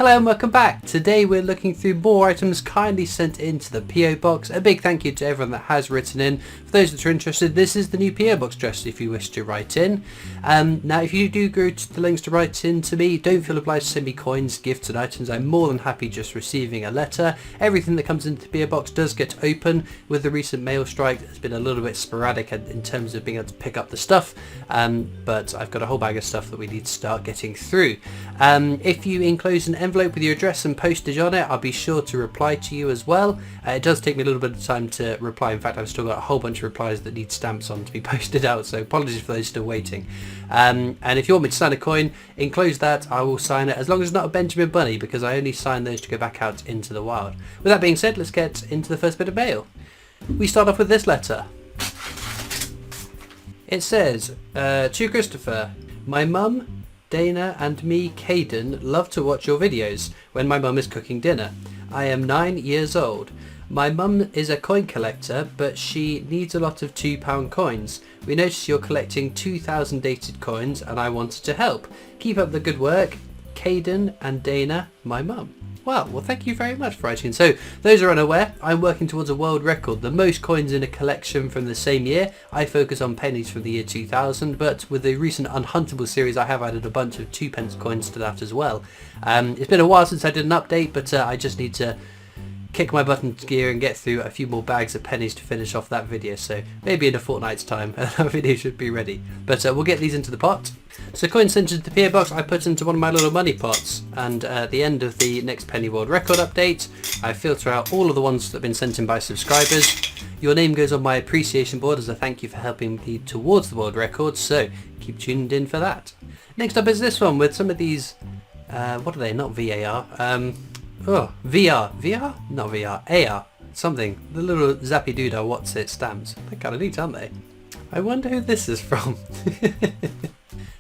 Hello and welcome back. Today we're looking through more items kindly sent into the PO box. A big thank you to everyone that has written in. For those that are interested, this is the new PO box address if you wish to write in. Now if you do go to the links to write in to me, don't feel obliged to send me coins, gifts and items. I'm more than happy just receiving a letter. Everything that comes into the PO box does get open. With the recent mail strike, it's been a little bit sporadic in terms of being able to pick up the stuff, but I've got a whole bag of stuff that we need to start getting through. If you enclose an envelope with your address and postage on it, I'll be sure to reply to you as well. It does take me a little bit of time to reply. In fact, I've still got a whole bunch of replies that need stamps on to be posted out, so apologies for those still waiting. And if you want me to sign a coin, enclose that, I will sign it, as long as it's not a Benjamin Bunny, because I only sign those to go back out into the wild. With that being said, let's get into the first bit of mail. We start off with this letter. It says, to Christopher, my mum, Dana and me, Caden, love to watch your videos when my mum is cooking dinner. I am 9 years old. My mum is a coin collector, but she needs a lot of £2 coins. We noticed you're collecting 2,000 dated coins and I wanted to help. Keep up the good work. Caden and Dana, my mum. Wow, well thank you very much for writing. So, those who are unaware, I'm working towards a world record, the most coins in a collection from the same year. I focus on pennies from the year 2000, but with the recent Unhuntable series I have added a bunch of 2p coins to that as well. It's been a while since I did an update, but I just need to kick my butt into gear and get through a few more bags of pennies to finish off that video, so maybe in a fortnight's time that video should be ready. But we'll get these into the pot. So coins sent into the PO box I put into one of my little money pots, and at the end of the next Penny World Record update I filter out all of the ones that have been sent in by subscribers. Your name goes on my appreciation board as a thank you for helping me towards the world record, so keep tuned in for that. Next up is this one with some of these, what are they, not VAR, VR? Not VR, AR, something. The little zappy doodah what's it stamps. They're kind of neat, aren't they? I wonder who this is from.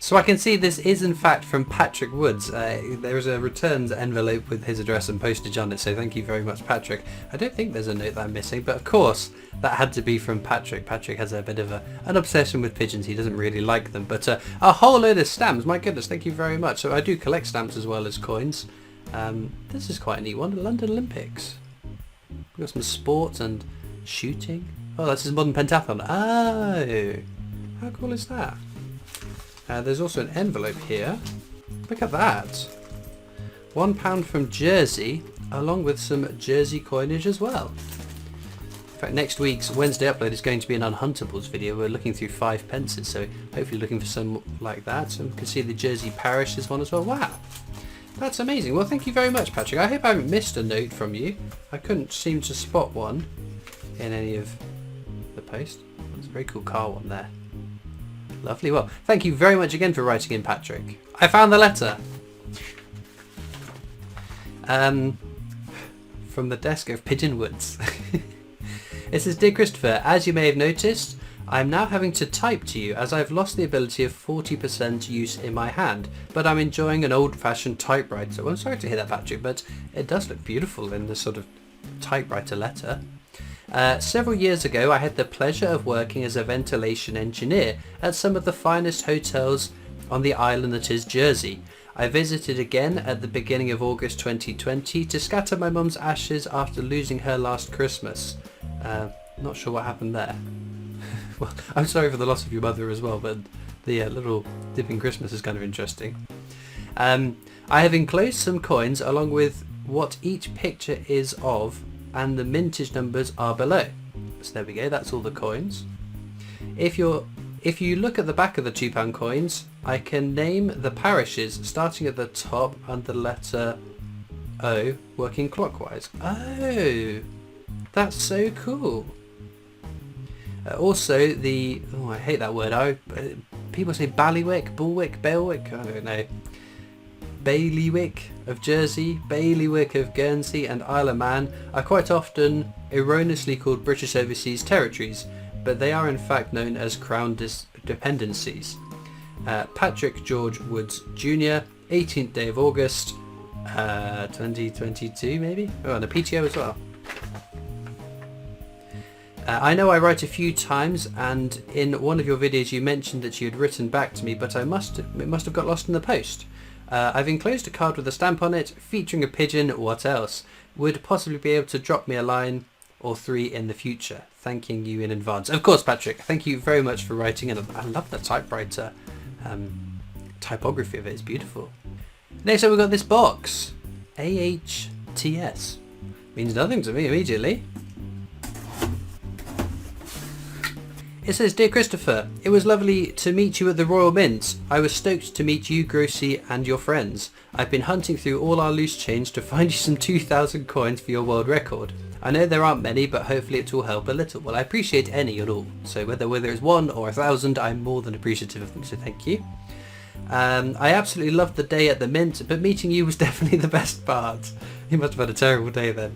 So I can see this is in fact from Patrick Woods. There is a returns envelope with his address and postage on it, so thank you very much, Patrick. I don't think there's a note that I'm missing, but of course that had to be from Patrick. Patrick has a bit of an obsession with pigeons. He doesn't really like them, but a whole load of stamps. My goodness, thank you very much. So I do collect stamps as well as coins. This is quite a neat one, the London Olympics. We've got some sports and shooting. Oh, this is modern pentathlon. Oh, how cool is that? There's also an envelope here. Look at that. £1 from Jersey, along with some Jersey coinage as well. In fact, next week's Wednesday upload is going to be an Unhuntables video. We're looking through 5p, so hopefully looking for some like that. So we can see the Jersey Parish is one as well. Wow. That's amazing. Well, thank you very much, Patrick. I hope I haven't missed a note from you. I couldn't seem to spot one in any of the posts. There's a very cool car one there. Lovely. Well, thank you very much again for writing in, Patrick. I found the letter. From the desk of Pigeon Woods. It says, Dear Christopher, as you may have noticed, I'm now having to type to you as I've lost the ability of 40% use in my hand, but I'm enjoying an old-fashioned typewriter. Well, I'm sorry to hear that, Patrick, but it does look beautiful in this sort of typewriter letter. Several years ago, I had the pleasure of working as a ventilation engineer at some of the finest hotels on the island that is Jersey. I visited again at the beginning of August 2020 to scatter my mum's ashes after losing her last Christmas. Not sure what happened there. Well, I'm sorry for the loss of your mother as well, but the little dipping Christmas is kind of interesting. I have enclosed some coins along with what each picture is of, and the mintage numbers are below. So there we go, that's all the coins. If you look at the back of the £2 coins, I can name the parishes starting at the top and the letter O working clockwise. Oh, that's so cool. Also I hate that word. People say Ballywick, Bullwick, Bailwick, I don't know. Bailiwick of Jersey, Bailiwick of Guernsey and Isle of Man are quite often erroneously called British Overseas Territories, but they are in fact known as Crown Dependencies. Patrick George Woods Jr., 18th day of August, 2022 maybe? Oh, and a PTO as well. I know I write a few times, and in one of your videos you mentioned that you had written back to me, but it must have got lost in the post. I've enclosed a card with a stamp on it, featuring a pigeon. What else? Would possibly be able to drop me a line or 3 in the future. Thanking you in advance. Of course, Patrick. Thank you very much for writing in. I love the typewriter typography of it. It's beautiful. Next up, we've got this box. AHTS. Means nothing to me immediately. It says, Dear Christopher, it was lovely to meet you at the Royal Mint. I was stoked to meet you, Grossi, and your friends. I've been hunting through all our loose change to find you some 2,000 coins for your world record. I know there aren't many, but hopefully it will help a little. Well, I appreciate any at all. So whether it's 1 or 1,000, I'm more than appreciative of them, so thank you. I absolutely loved the day at the Mint, but meeting you was definitely the best part. You must have had a terrible day then.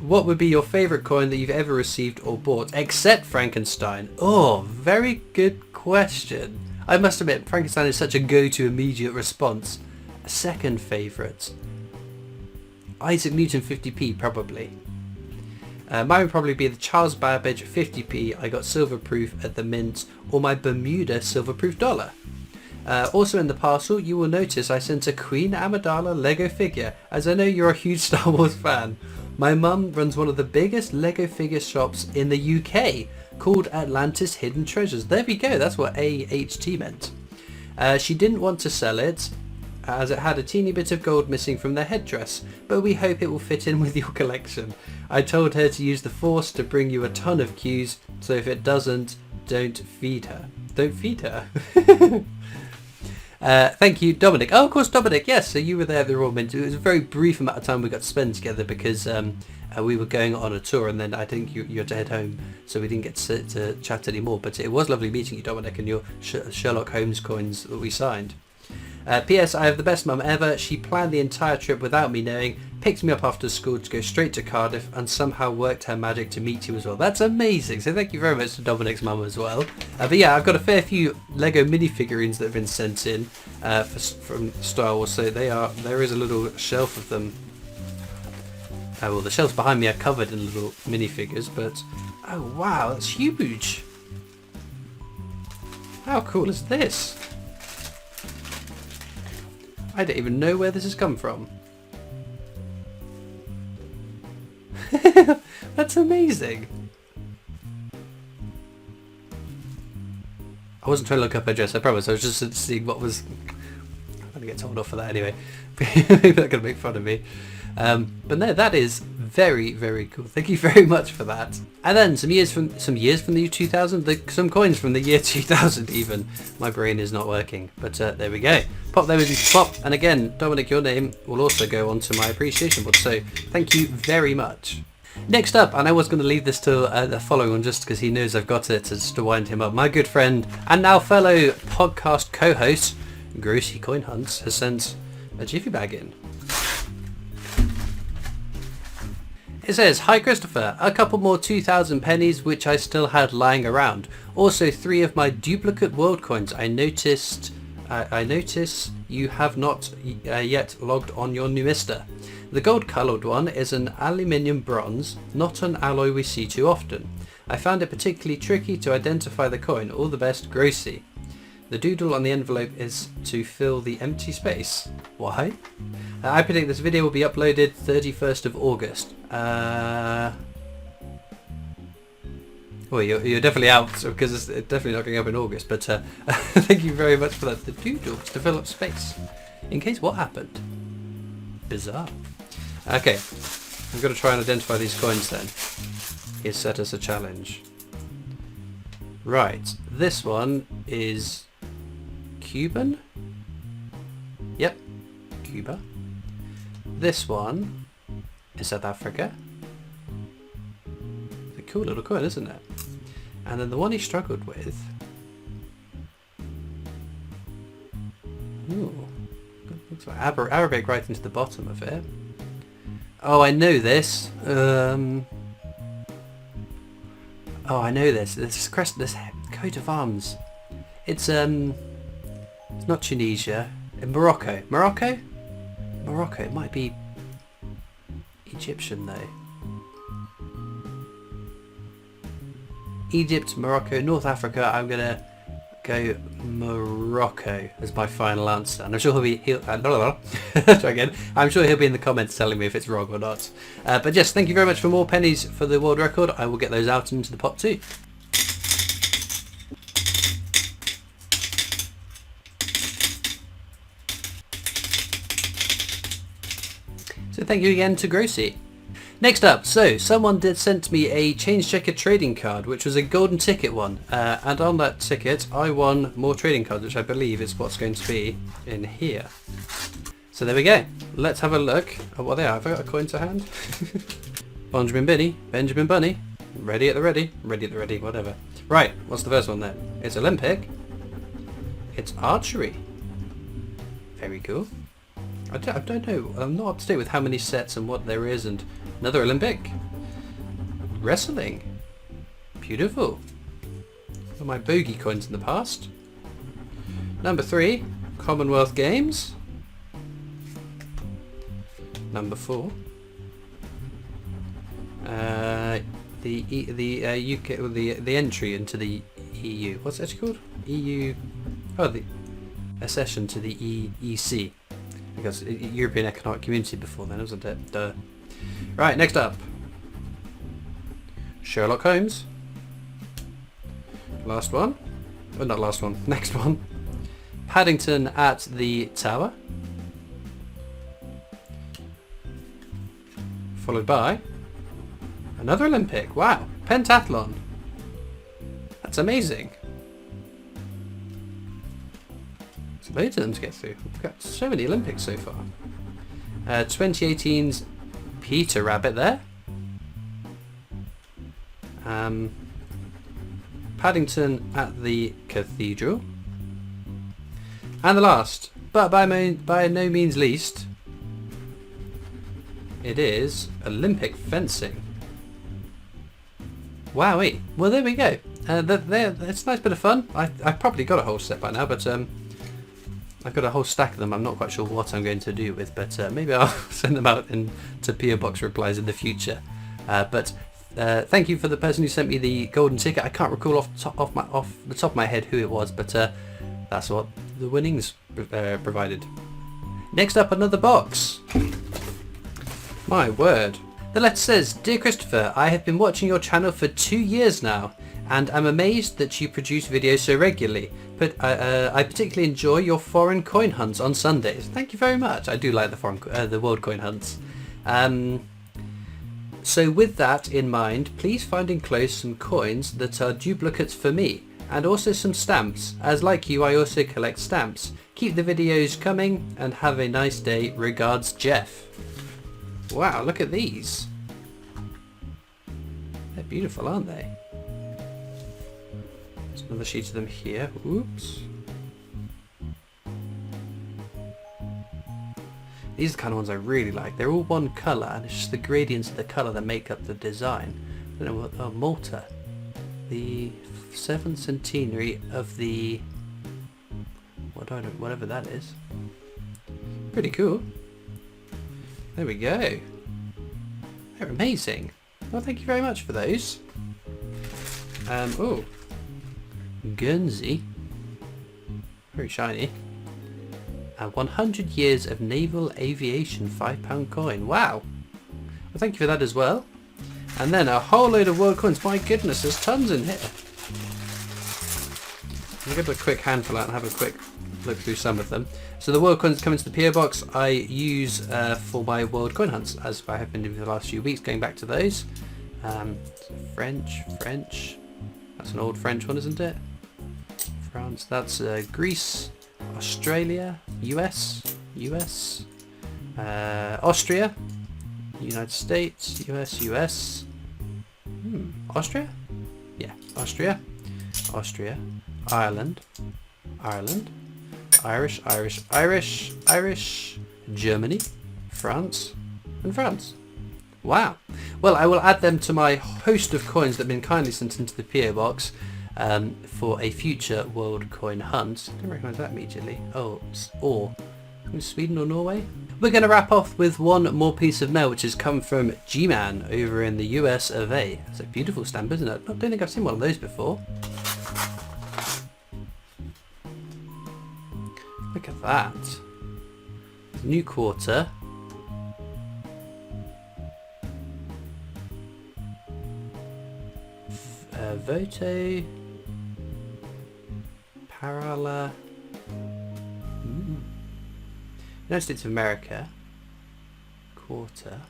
What would be your favourite coin that you've ever received or bought, except Frankenstein? Oh, very good question. I must admit, Frankenstein is such a go-to immediate response. A second favourite. Isaac Newton 50p, probably. Mine would probably be the Charles Babbage 50p I got silver-proof at the Mint, or my Bermuda silver-proof dollar. Also in the parcel, you will notice I sent a Queen Amidala Lego figure, as I know you're a huge Star Wars fan. My mum runs one of the biggest Lego figure shops in the UK, called Atlantis Hidden Treasures. There we go, that's what AHT meant. She didn't want to sell it, as it had a teeny bit of gold missing from their headdress, but we hope it will fit in with your collection. I told her to use the Force to bring you a ton of cues, so if it doesn't, don't feed her. Don't feed her. Thank you, Dominic. Oh, of course, Dominic. Yes, so you were there at the Royal Mint. It was a very brief amount of time we got to spend together because we were going on a tour, and then I think you had to head home, so we didn't get to chat anymore. But it was lovely meeting you, Dominic, and your Sherlock Holmes coins that we signed. P.S. I have the best mum ever. She planned the entire trip without me knowing, picked me up after school to go straight to Cardiff, and somehow worked her magic to meet you as well. That's amazing. So thank you very much to Dominic's mum as well. But yeah, I've got a fair few Lego minifigurines that have been sent in from Star Wars. So there is a little shelf of them. Well, the shelves behind me are covered in little minifigures, but oh wow, that's huge. How cool is this? I don't even know where this has come from. That's amazing. I wasn't trying to look up her dress, I promise. I was just seeing what was... I'm going to get told off for that anyway. Maybe they're going to make fun of me. But no, that is very, very cool. Thank you very much for that. And then some years from the year 2000, some coins from the year 2000 even. My brain is not working, but there we go. Pop them into pop. And again, Dominic, your name will also go onto my appreciation board. So thank you very much. Next up, and I was going to leave this to the following one just because he knows I've got it, just to wind him up. My good friend and now fellow podcast co-host, Grossi Coin Hunts, has sent a jiffy bag in. It says, Hi Christopher, a couple more 2,000 pennies which I still had lying around. Also 3 of my duplicate world coins. I notice you have not yet logged on your Numista. The gold coloured one is an aluminium bronze, not an alloy we see too often. I found it particularly tricky to identify the coin. All the best, Grossi. The doodle on the envelope is to fill the empty space. Why? I predict this video will be uploaded 31st of August. Well, you're definitely out because it's definitely not going up in August, but thank you very much for that. The doodle is to fill up space. In case what happened? Bizarre. Okay, I'm going to try and identify these coins then. He's set us a challenge. Right, this one is Cuban? Yep, Cuba. This one is South Africa. It's a cool little coin, isn't it? And then the one he struggled with... Ooh, looks like Arabic right into the bottom of it. Oh, I know this. Oh, I know this. This crest, this coat of arms. It's not Tunisia. Morocco. Morocco? Morocco. It might be Egyptian though. Egypt, Morocco, North Africa. I'm gonna go Morocco as my final answer, and I'm sure try again. I'm sure he'll be in the comments telling me if it's wrong or not. But yes, thank you very much for more pennies for the world record. I will get those out into the pot too. So thank you again to Grossy. Next up, so someone sent me a Change Checker trading card, which was a golden ticket one, and on that ticket I won more trading cards, which I believe is what's going to be in here. So there we go. Let's have a look at what they are. Have I got a coin to hand? Benjamin Bunny, ready at the ready, whatever. Right, what's the first one then? It's Olympic. It's archery. Very cool. I don't know. I'm not up to date with how many sets and what there is, and another Olympic. Wrestling. Beautiful. One of my bogey coins in the past. Number 3, Commonwealth Games. Number 4, the UK, the entry into the EU. What's it actually called? EU. Oh, the accession to the EEC. Because European Economic Community before then, wasn't it? Duh. Right, next up. Sherlock Holmes. Last one. Oh, not last one. Next one. Paddington at the Tower. Followed by another Olympic. Wow. Pentathlon. That's amazing. There's loads of them to get through. We've got so many Olympics so far. 2018's Peter Rabbit there. Paddington at the Cathedral. And the last, but by no means least, it is Olympic fencing. Wowee. Well, there we go. It's a nice bit of fun. I've probably got a whole set by now, but I've got a whole stack of them. I'm not quite sure what I'm going to do with, but maybe I'll send them out to PoBox replies in the future. Thank you for the person who sent me the golden ticket. I can't recall off the top of my head who it was, but that's what the winnings provided. Next up, another box. My word. The letter says, Dear Christopher, I have been watching your channel for 2 years now, and I'm amazed that you produce videos so regularly. But I particularly enjoy your foreign coin hunts on Sundays. Thank you very much. I do like the world coin hunts. So with that in mind, please find enclosed some coins that are duplicates for me, and also some stamps, as like you I also collect stamps. Keep the videos coming and have a nice day. Regards, Jeff. Wow, look at these. They're beautiful, aren't they? There's another sheet of them here. Oops. These are the kind of ones I really like. They're all one colour, and it's just the gradients of the colour that make up the design. I don't know what... Oh, Malta. The 7th centenary of the... whatever that is. Pretty cool. There we go. They're amazing. Well, thank you very much for those. Oh. Guernsey. Very shiny. 100 years of naval aviation £5 coin. Wow. Well, thank you for that as well. And then a whole load of world coins. My goodness, there's tons in here. I'll give a quick handful out and have a quick look through some of them. So the world coins come into the PO box I use for my world coin hunts, as I have been doing for the last few weeks, going back to those. French. That's an old French one, isn't it? France. That's Greece, Australia, US, Austria, United States, US. Austria? Yeah, Austria, Ireland, Irish, Germany, France, and France. Wow. Well, I will add them to my host of coins that have been kindly sent into the PO box for a future world coin hunt. I don't recognise that immediately. Oh, or Sweden or Norway. We're going to wrap off with one more piece of mail, which has come from G-Man over in the US of A. It's a beautiful stamp, isn't it? I don't think I've seen one of those before. Look at that. New quarter. Voto. Parala. United States of America. Quarter.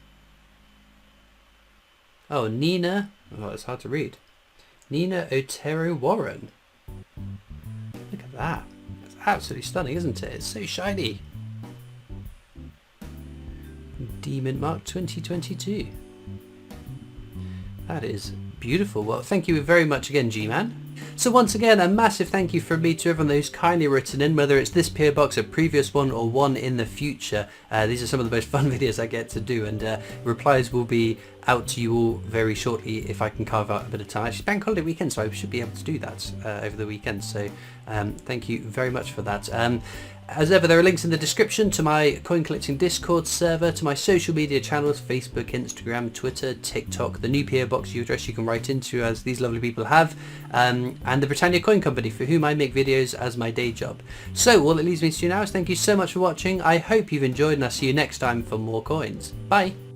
Oh, Nina. Oh, it's hard to read. Nina Otero Warren. Look at that. It's absolutely stunning, isn't it? It's so shiny. Demon Mark 2022. That is beautiful. Well, thank you very much again, G-Man. So once again, a massive thank you from me to everyone who's kindly written in, whether it's this PO Box, a previous one, or one in the future. These are some of the most fun videos I get to do, and replies will be out to you all very shortly if I can carve out a bit of time. Actually, bank holiday weekend, so I should be able to do that over the weekend. So thank you very much for that. As ever, there are links in the description to my coin collecting Discord server, to my social media channels, Facebook, Instagram, Twitter, TikTok, the new PO Box address you can write into, as these lovely people have, and the Britannia Coin Company, for whom I make videos as my day job. So all it leaves me to do now is thank you so much for watching. I hope you've enjoyed, and I'll see you next time for more coins. Bye!